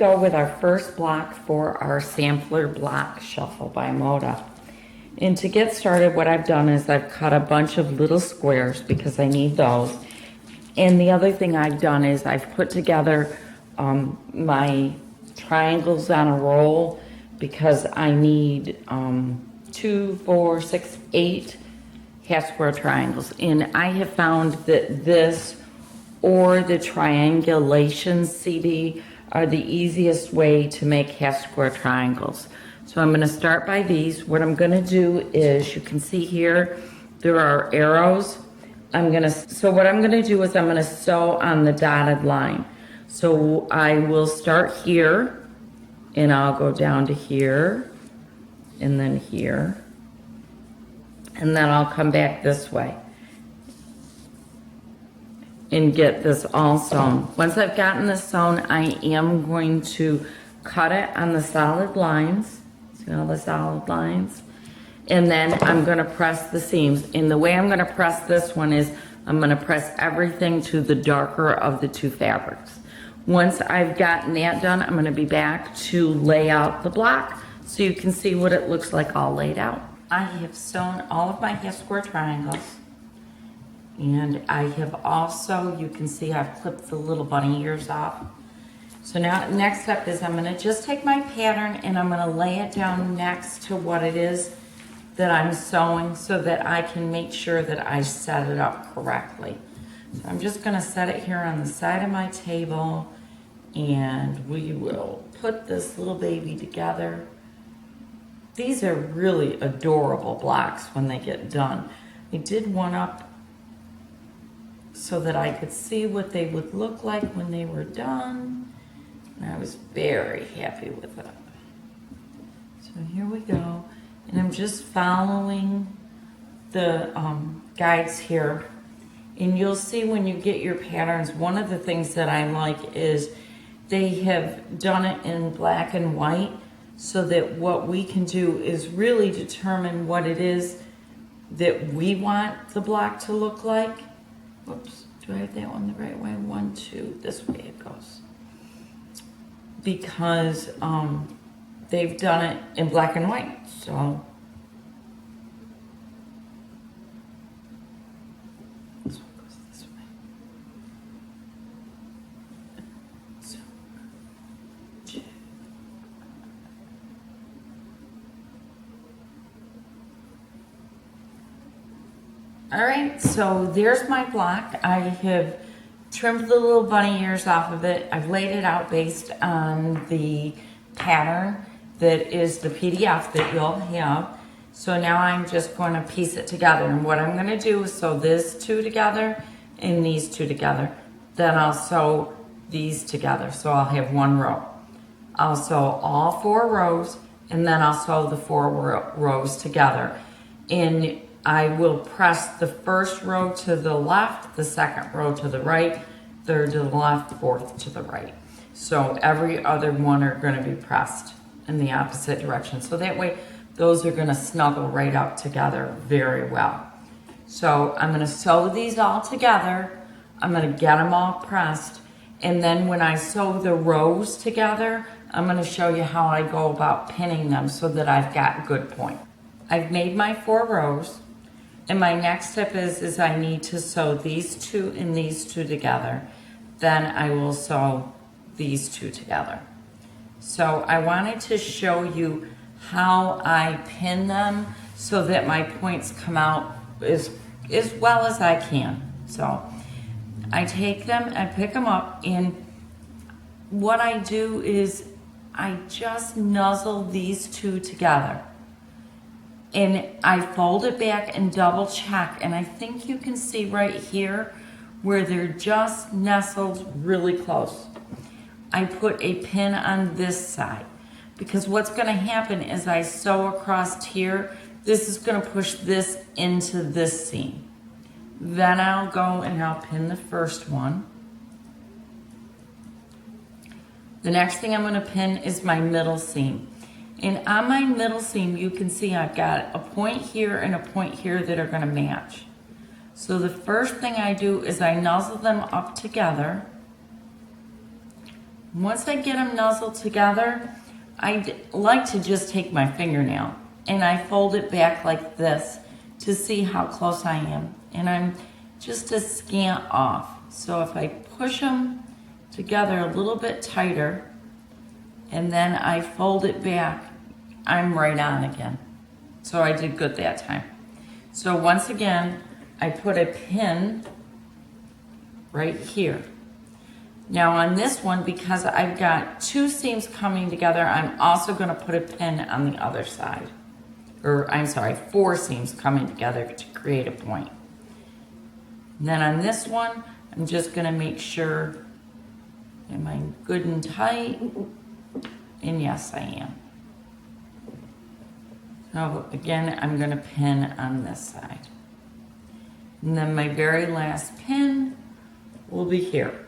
go with our first block for our sampler block shuffle by Moda. And to get started, what I've done is I've cut a bunch of little squares because I need those. And the other thing I've done is I've put together my triangles on a roll because I need 2, 4, 6, 8 half square triangles. And I have found that this or the triangulation CD are the easiest way to make half square triangles. So I'm going to start by these. What I'm going to do is, you can see here, there are arrows. So what I'm going to do is I'm going to sew on the dotted line. So I will start here, and I'll go down to here, and then here, and then I'll come back this way and get this all sewn. Once I've gotten this sewn, I am going to cut it on the solid lines. See all the solid lines? And then I'm gonna press the seams. And the way I'm gonna press this one is I'm gonna press everything to the darker of the two fabrics. Once I've gotten that done, I'm gonna be back to lay out the block so you can see what it looks like all laid out. I have sewn all of my half square triangles. And I have also, you can see I've clipped the little bunny ears off. So now next step is I'm gonna just take my pattern and I'm gonna lay it down next to what it is that I'm sewing so that I can make sure that I set it up correctly. So I'm just gonna set it here on the side of my table and we will put this little baby together. These are really adorable blocks when they get done. I did one up so that I could see what they would look like when they were done. And I was very happy with it. So here we go. And I'm just following the guides here. And you'll see when you get your patterns, one of the things that I like is they have done it in black and white so that what we can do is really determine what it is that we want the block to look like. Whoops, do I have that one the right way? 1, 2, this way it goes. Because they've done it in black and white, so. This one goes this way. So, all right, so there's my block. I have trimmed the little bunny ears off of it. I've laid it out based on the pattern that is the PDF that you'll have. So now I'm just going to piece it together. And what I'm going to do is sew this two together and these two together. Then I'll sew these together. So I'll have one row. I'll sew all 4 rows and then I'll sew the 4 rows together. And I will press the first row to the left, the second row to the right, third to the left, fourth to the right. So every other one are going to be pressed in the opposite direction. So that way those are going to snuggle right up together very well. So I'm going to sew these all together. I'm going to get them all pressed. And then when I sew the rows together, I'm going to show you how I go about pinning them so that I've got good point. I've made my 4 rows. And my next step is I need to sew these 2 and these 2 together. Then I will sew these 2 together. So I wanted to show you how I pin them so that my points come out as well as I can. So I take them, I pick them up, and what I do is I just nuzzle these 2 together. And I fold it back and double check. And I think you can see right here where they're just nestled really close. I put a pin on this side because what's going to happen is I sew across here. This is going to push this into this seam. Then I'll go and I'll pin the first one. The next thing I'm going to pin is my middle seam. And on my middle seam, you can see I've got a point here and a point here that are going to match. So the first thing I do is I nuzzle them up together. Once I get them nuzzled together, I like to just take my fingernail and I fold it back like this to see how close I am. And I'm just a scant off. So if I push them together a little bit tighter and then I fold it back, I'm right on again. So I did good that time. So once again, I put a pin right here. Now on this one, because I've got 2 seams coming together, I'm also going to put a pin on the other side. Or I'm sorry, 4 seams coming together to create a point. And then on this one, I'm just going to make sure, am I good and tight? And yes, I am. So again, I'm going to pin on this side. And then my very last pin will be here.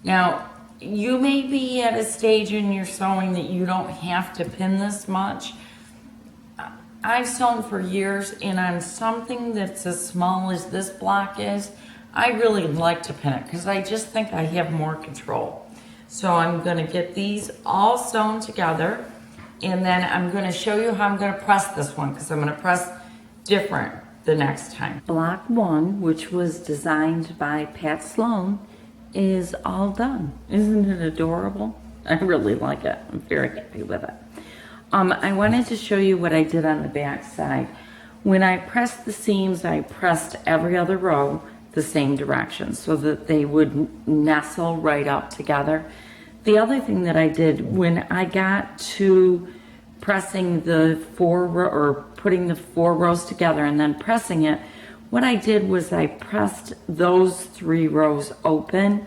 Now, you may be at a stage in your sewing that you don't have to pin this much. I've sewn for years, and on something that's as small as this block is, I really like to pin it because I just think I have more control. So I'm going to get these all sewn together, and then I'm going to show you how I'm going to press this one because I'm going to press different the next time. Block 1, which was designed by Pat Sloan, is all done. Isn't it adorable? I really like it. I'm very happy with it. I wanted to show you what I did on the back side. When I pressed the seams, I pressed every other row the same direction so that they would nestle right up together. The other thing that I did when I got to pressing the 4 or putting the 4 rows together and then pressing it, what I did was I pressed those 3 rows open.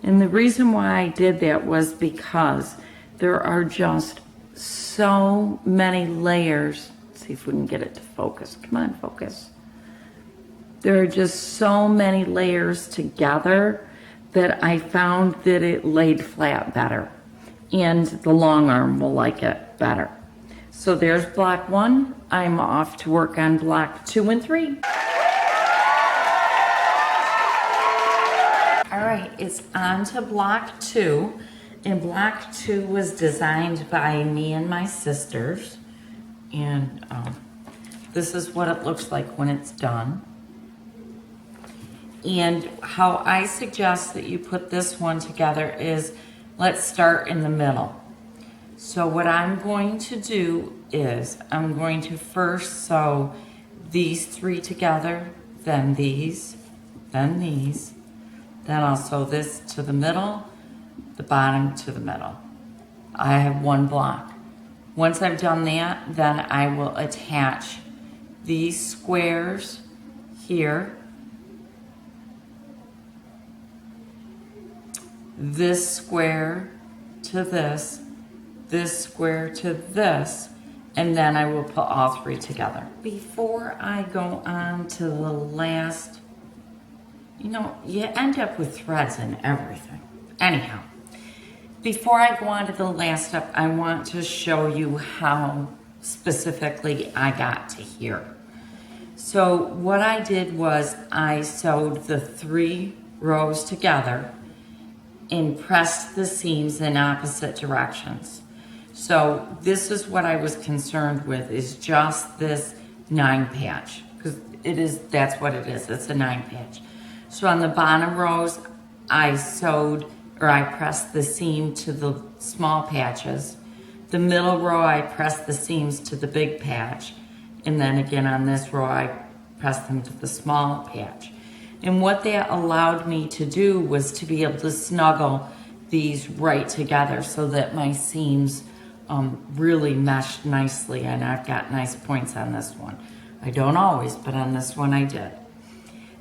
And the reason why I did that was because there are just so many layers. Let's see if we can get it to focus. Come on, focus. There are just so many layers together that I found that it laid flat better. And the long arm will like it better. So there's block 1. I'm off to work on block 2 and 3. All right, it's on to block 2, and block 2 was designed by me and my sisters, and this is what it looks like when it's done. And how I suggest that you put this one together is, let's start in the middle. So what I'm going to do is, I'm going to first sew these 3 together, then these, then these. Then I'll sew this to the middle, the bottom to the middle. I have 1 block. Once I've done that, then I will attach these squares here, this square to this square to this, and then I will put all 3 together. Before I go on to the last, you know, you end up with threads and everything. Anyhow, before I go on to the last step, I want to show you how specifically I got to here. So what I did was I sewed the 3 rows together and pressed the seams in opposite directions. So this is what I was concerned with, is just this 9 patch, because that's what it is, it's a 9 patch. So on the bottom rows, I pressed the seam to the small patches. The middle row, I pressed the seams to the big patch. And then again on this row, I pressed them to the small patch. And what that allowed me to do was to be able to snuggle these right together so that my seams really meshed nicely, and I've got nice points on this one. I don't always, but on this one I did.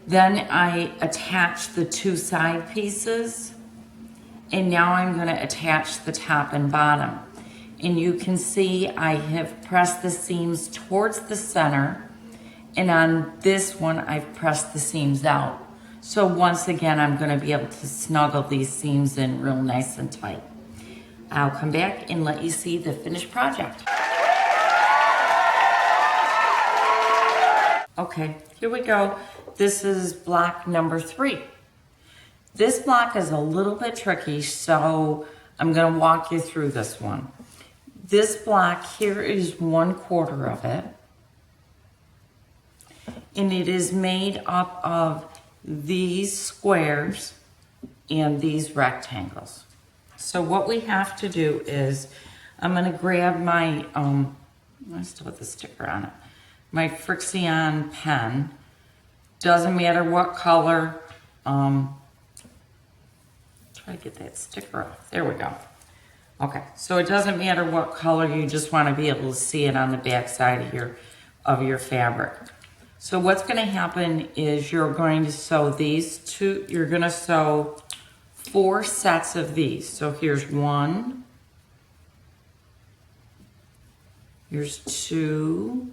Then I attached the 2 side pieces, and now I'm going to attach the top and bottom. And you can see I have pressed the seams towards the center, and on this one I've pressed the seams out. So once again, I'm going to be able to snuggle these seams in real nice and tight. I'll come back and let you see the finished project. Okay, here we go. This is block number 3. This block is a little bit tricky, so I'm going to walk you through this one. This block here is 1/4 of it. And it is made up of these squares and these rectangles. So what we have to do is, I'm going to grab my, I still have the sticker on it, my Frixion pen. Doesn't matter what color. Try to get that sticker off. There we go. Okay, so it doesn't matter what color, you just want to be able to see it on the back side of your fabric. So what's going to happen is you're going to sew these two, you're going to sew 4 sets of these. So here's 1, here's 2,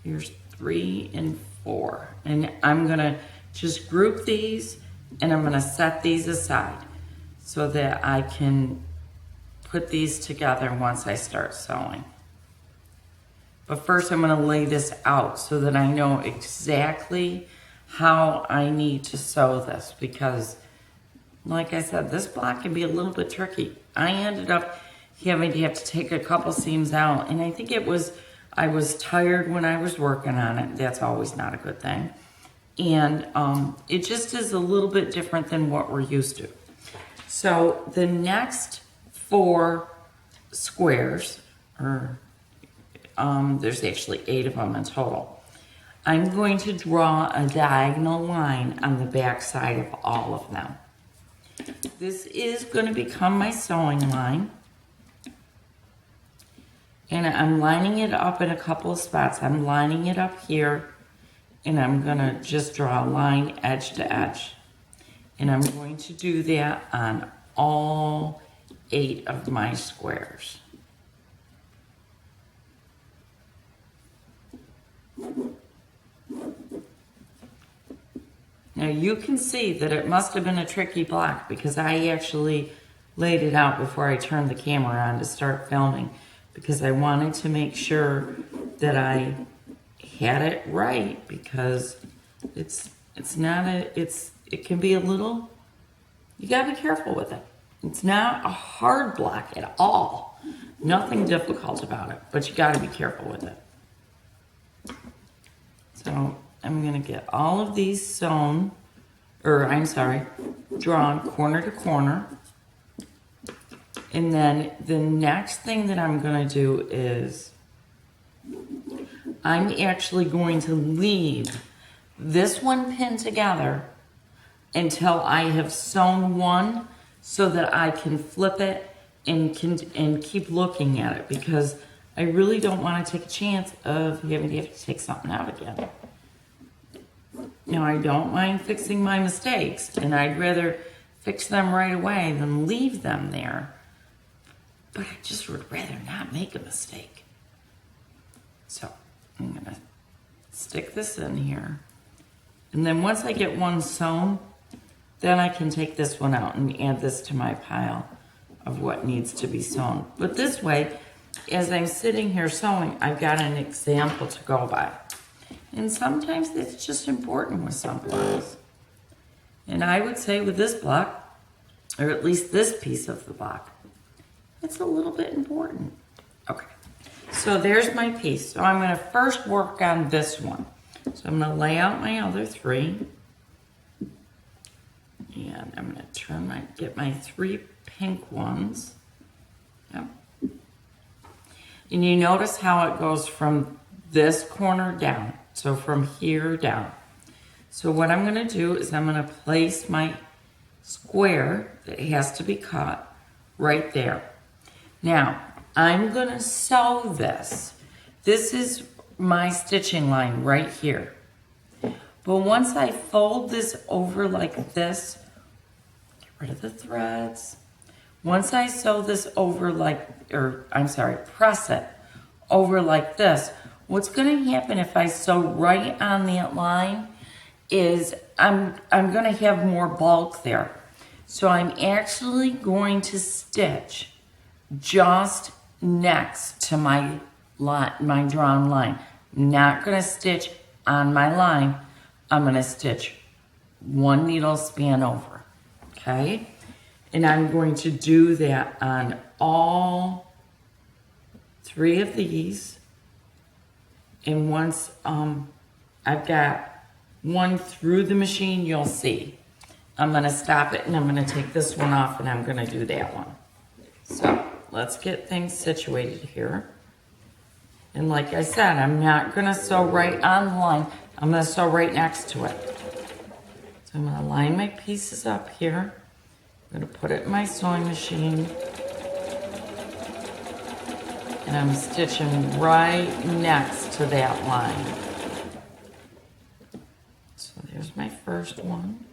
here's 3 and 4. And I'm going to just group these and I'm going to set these aside so that I can put these together once I start sewing. But first I'm going to lay this out so that I know exactly how I need to sew this, because like I said, this block can be a little bit tricky. I ended up having to take a couple seams out, and I think I was tired when I was working on it. That's always not a good thing. And it just is a little bit different than what we're used to. So the next 4 squares, or there's actually 8 of them in total, I'm going to draw a diagonal line on the back side of all of them. This is going to become my sewing line. And I'm lining it up in a couple of spots. I'm lining it up here, and I'm going to just draw a line edge to edge. And I'm going to do that on all 8 of my squares. Now you can see that it must have been a tricky block, because I actually laid it out before I turned the camera on to start filming, because I wanted to make sure that I had it right, because it can be a little, you gotta be careful with it. It's not a hard block at all. Nothing difficult about it, but you gotta be careful with it. So I'm gonna get all of these sewn, drawn corner to corner. And then the next thing that I'm gonna do is, I'm actually going to leave this one pinned together until I have sewn one, so that I can flip it and keep looking at it, because I really don't want to take a chance of having to take something out again. Now, I don't mind fixing my mistakes, and I'd rather fix them right away than leave them there. But I just would rather not make a mistake. So I'm gonna stick this in here. And then once I get one sewn, then I can take this one out and add this to my pile of what needs to be sewn. But this way, as I'm sitting here sewing, I've got an example to go by. And sometimes it's just important with some blocks. And I would say with this block, or at least this piece of the block, it's a little bit important. Okay, so there's my piece. So I'm gonna first work on this one. So I'm gonna lay out my other 3. And I'm gonna get my 3 pink ones. Yep. And you notice how it goes from this corner down. So from here down. So what I'm gonna do is I'm gonna place my square that has to be cut right there. Now, I'm gonna sew this. This is my stitching line right here. But once I fold this over like this, get rid of the threads. Once I sew this over press it over like this, what's gonna happen if I sew right on that line is I'm gonna have more bulk there. So I'm actually going to stitch just next to my drawn line. I'm not gonna stitch on my line. I'm gonna stitch 1 needle span over, okay? And I'm going to do that on all 3 of these. And once I've got one through the machine, you'll see. I'm gonna stop it and I'm gonna take this one off and I'm gonna do that one. So let's get things situated here. And like I said, I'm not gonna sew right on the line. I'm gonna sew right next to it. So I'm gonna line my pieces up here. I'm gonna put it in my sewing machine. And I'm stitching right next to that line. So there's my first one.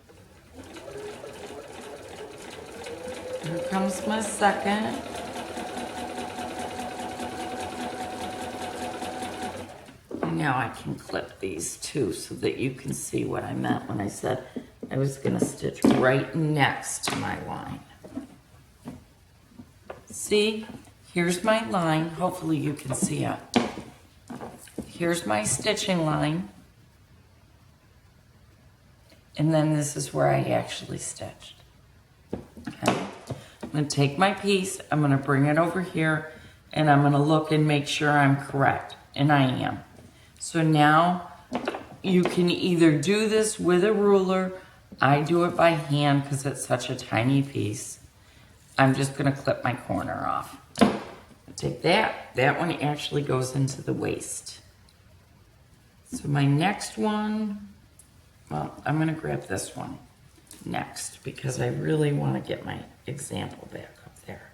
Here comes my second. And now I can clip these too so that you can see what I meant when I said I was gonna stitch right next to my line. See, here's my line. Hopefully you can see it. Here's my stitching line. And then this is where I actually stitched. Okay. I'm gonna take my piece, I'm gonna bring it over here, and I'm gonna look and make sure I'm correct, and I am. So now you can either do this with a ruler. I do it by hand because it's such a tiny piece. I'm just gonna clip my corner off. Take that one actually goes into the waist. So my next one, well, I'm gonna grab this one next because I really wanna get my example back up there.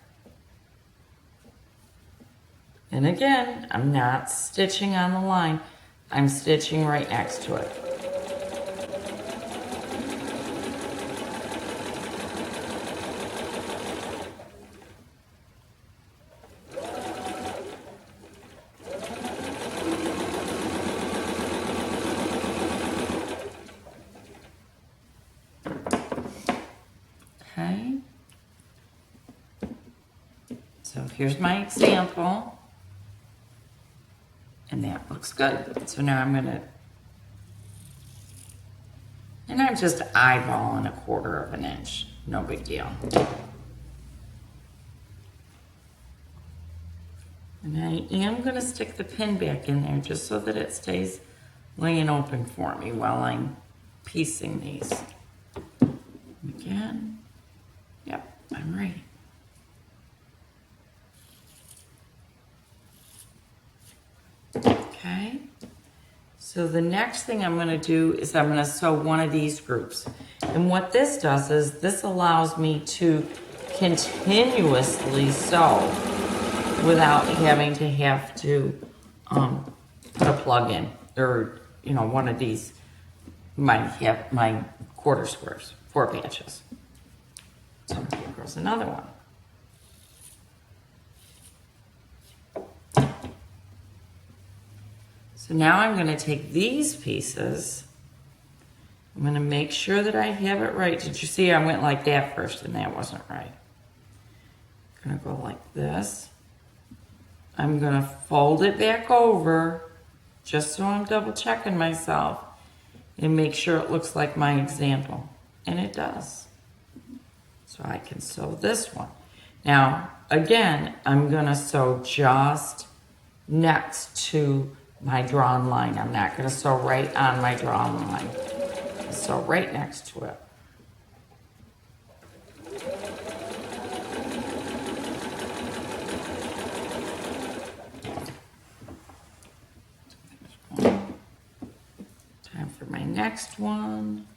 And again, I'm not stitching on the line. I'm stitching right next to it. Okay. So here's my example. And that looks good. So now I'm gonna, and I'm just eyeballing 1/4 of an inch. No big deal. And I am gonna stick the pin back in there just so that it stays laying open for me while I'm piecing these. Again, yep, I'm ready. Okay, so the next thing I'm gonna do is I'm gonna sew one of these groups. And what this does is this allows me to continuously sew without having to have to put a plug in or, you know, one of these might have my 1/4 squares, 4 patches. So here goes another one. So now I'm going to take these pieces. I'm going to make sure that I have it right. Did you see I went like that first and that wasn't right? I'm going to go like this. I'm going to fold it back over just so I'm double checking myself and make sure it looks like my example. And it does. So I can sew this one. Now, again, I'm going to sew just next to my drawn line. I'm not going to sew right on my drawn line. I'll sew right next to it. Time for my next one.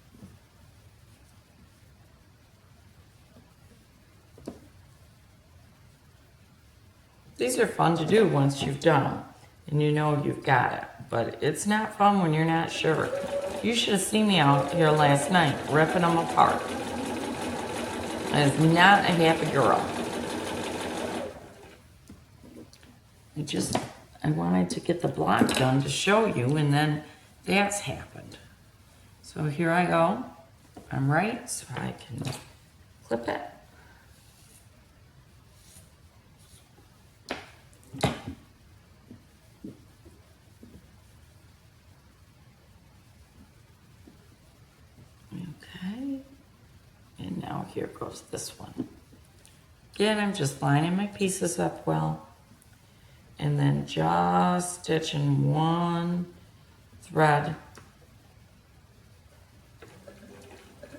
These are fun to do once you've done them and you know you've got it, but it's not fun when you're not sure. You should have seen me out here last night ripping them apart. I was not a happy girl. I wanted to get the block done to show you, and then that's happened. So here I go. I'm right, so I can clip it. Okay, and now here goes this one. Again, I'm just lining my pieces up well. And then just stitching one thread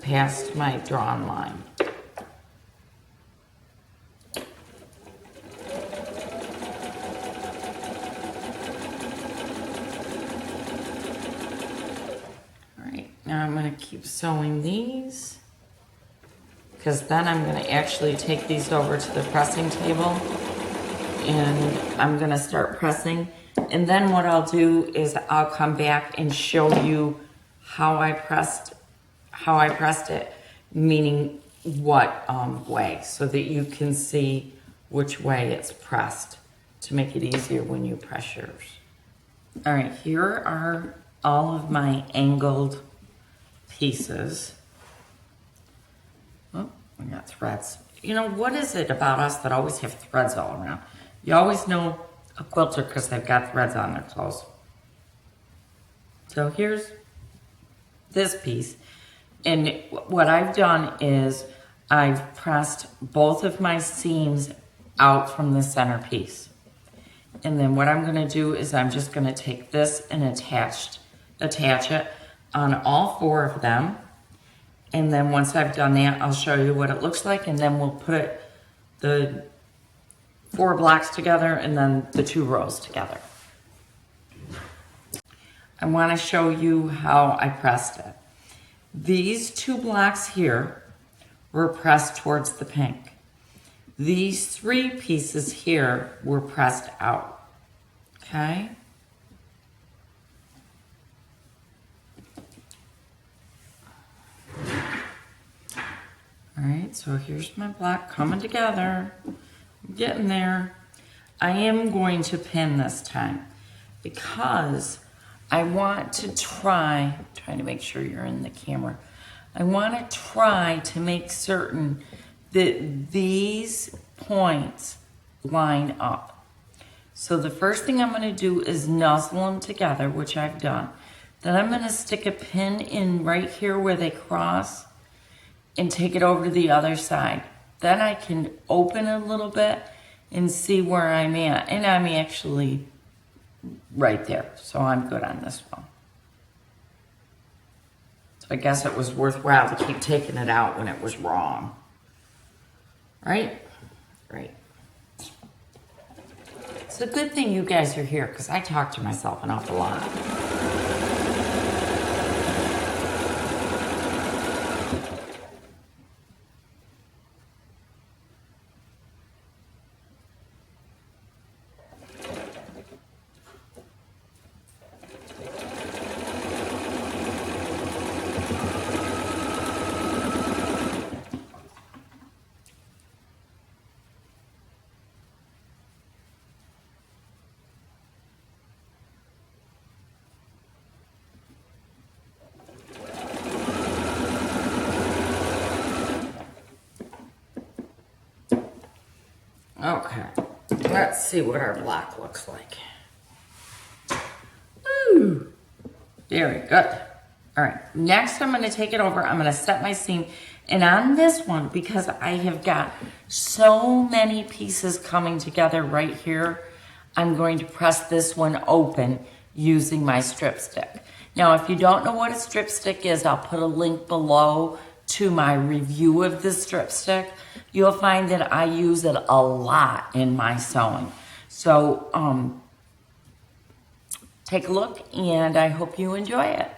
past my drawn line. All right, now I'm going to keep sewing these, because then I'm going to actually take these over to the pressing table and I'm going to start pressing. And then what I'll do is I'll come back and show you how I pressed it, meaning what way, so that you can see which way it's pressed to make it easier when you press yours. All right, here are all of my angled pieces. Oh, we got threads. You know, what is it about us that always have threads all around? You always know a quilter because they've got threads on their clothes. So here's this piece. And what I've done is I've pressed both of my seams out from the center piece. And then what I'm going to do is I'm just going to take this and attach it on all four of them. And then once I've done that, I'll show you what it looks like, and then we'll put the 4 blocks together and then the 2 rows together. I want to show you how I pressed it. These 2 blocks here were pressed towards the pink. These 3 pieces here were pressed out. Okay? All right, so here's my block coming together. I'm getting there. I am going to pin this time because I want to trying to make sure you're in the camera. I want to try to make certain that these points line up. So the first thing I'm going to do is nuzzle them together, which I've done. Then I'm going to stick a pin in right here where they cross and take it over to the other side. Then I can open a little bit and see where I'm at. And I'm actually right there, so I'm good on this one. So I guess it was worthwhile to keep taking it out when it was wrong. Right? Right. It's a good thing you guys are here, because I talk to myself an awful lot. Okay, let's see what our block looks like. Ooh, very good. All right, next I'm going to take it over. I'm going to set my seam. And on this one, because I have got so many pieces coming together right here, I'm going to press this one open using my strip stick. Now, if you don't know what a strip stick is, I'll put a link below to my review of the strip stick. You'll find that I use it a lot in my sewing. So take a look, and I hope you enjoy it.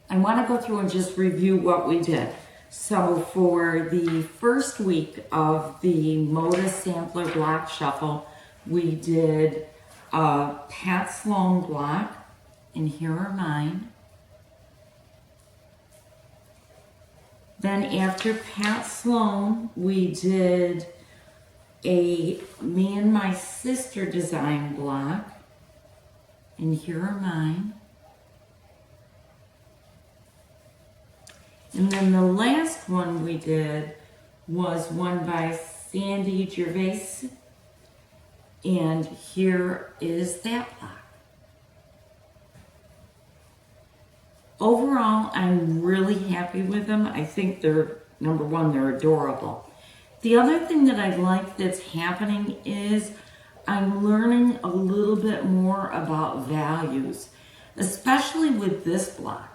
I want to go through and just review what we did. So for the first week of the Moda Sampler Block Shuffle, we did a Pat Sloan block, and here are mine. Then after Pat Sloan, we did a me and my sister design block, and here are mine. And then the last one we did was one by Sandy Gervais, and here is that block. overall, I'm really happy with them. I think they're, number one, they're adorable. The other thing that I like that's happening is I'm learning a little bit more about values, especially with this block.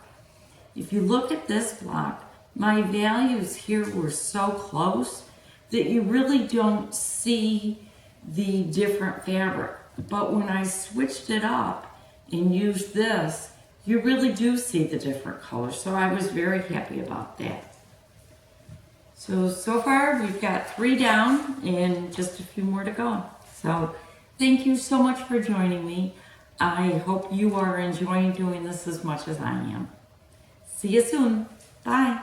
If you look at this block, my values here were so close that you really don't see the different fabric. But when I switched it up and used this, you really do see the different colors. So I was very happy about that. So far we've got 3 down and just a few more to go. So thank you so much for joining me. I hope you are enjoying doing this as much as I am. See you soon. Bye.